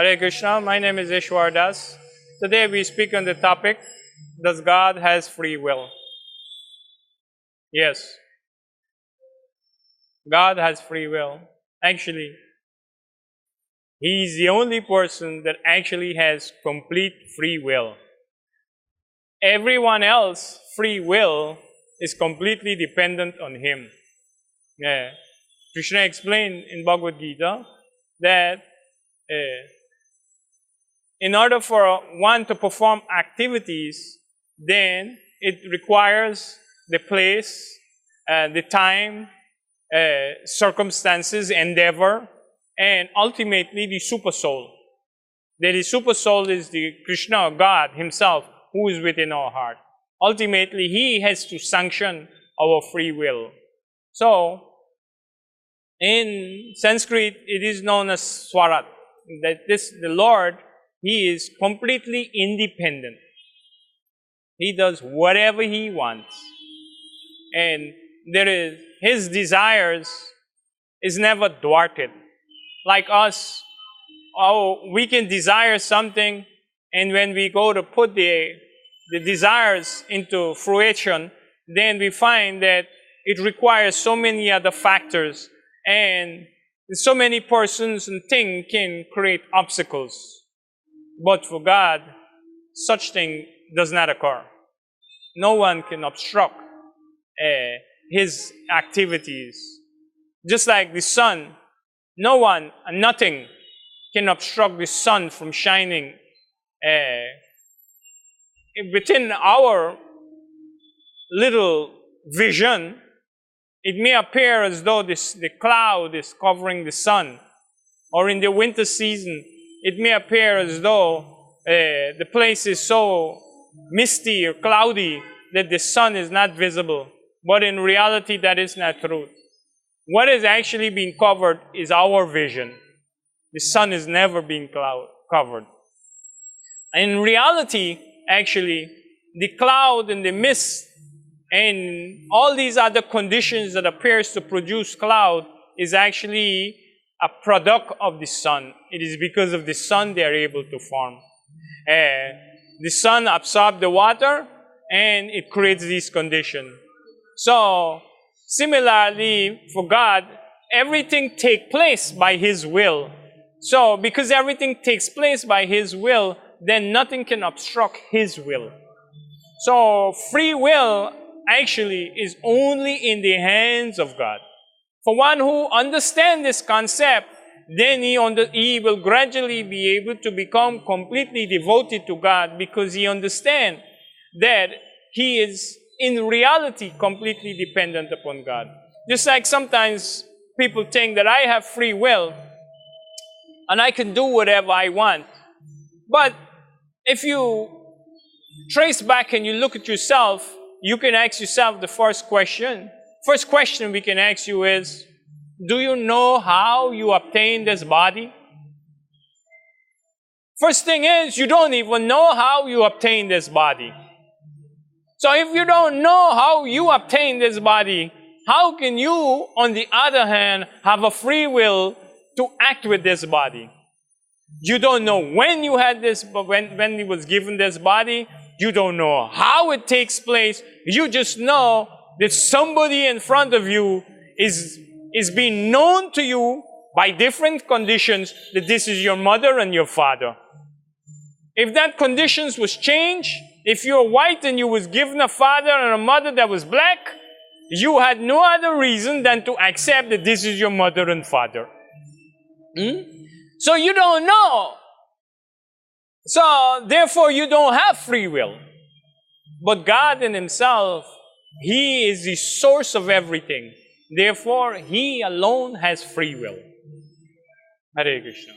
Hare Krishna, my name is Isvara. Today we speak on the topic, does God has free will? Yes, God has free will. Actually, He is the only person that actually has complete free will. Everyone else, free will, is completely dependent on Him. Yeah. Krishna explained in Bhagavad Gita that in order for one to perform activities, then it requires the place, the time, circumstances, endeavor, and ultimately the super soul. That the super soul is the Krishna, God Himself, who is within our heart. Ultimately, He has to sanction our free will. So, in Sanskrit, it is known as Swarat. That the Lord, He is completely independent. He does whatever He wants. And His desires is never thwarted. Like us, we can desire something, and when we go to put the desires into fruition, then we find that it requires so many other factors, and so many persons and things can create obstacles. But for God, such thing does not occur. No one can obstruct His activities. Just like the sun, no one and nothing can obstruct the sun from shining. Within our little vision, it may appear as though the cloud is covering the sun. Or in the winter season, it may appear as though the place is so misty or cloudy that the sun is not visible. But in reality, that is not true. What is actually being covered is our vision. The sun is never being covered. In reality, actually, the cloud and the mist and all these other conditions that appears to produce cloud is actually a product of the sun. It is because of the sun they are able to form. The sun absorbs the water and it creates these conditions. So, similarly, for God, everything takes place by His will. So, because everything takes place by His will, then nothing can obstruct His will. So, free will actually is only in the hands of God. For one who understands this concept, then he will gradually be able to become completely devoted to God, because he understands that he is in reality completely dependent upon God. Just like sometimes people think that I have free will and I can do whatever I want. But if you trace back and you look at yourself, you can ask yourself the first question. First question we can ask you is, do you know how you obtained this body? First thing is, you don't even know how you obtained this body. So if you don't know how you obtained this body, how can you, on the other hand, have a free will to act with this body? You don't know when you had this, when you was given this body. You don't know how it takes place. You just know that somebody in front of you is being known to you by different conditions that this is your mother and your father. If that conditions was changed, if you're white and you was given a father and a mother that was black, you had no other reason than to accept that this is your mother and father. So you don't know. So therefore you don't have free will. But God in Himself, He is the source of everything. Therefore, He alone has free will. Hare Krishna.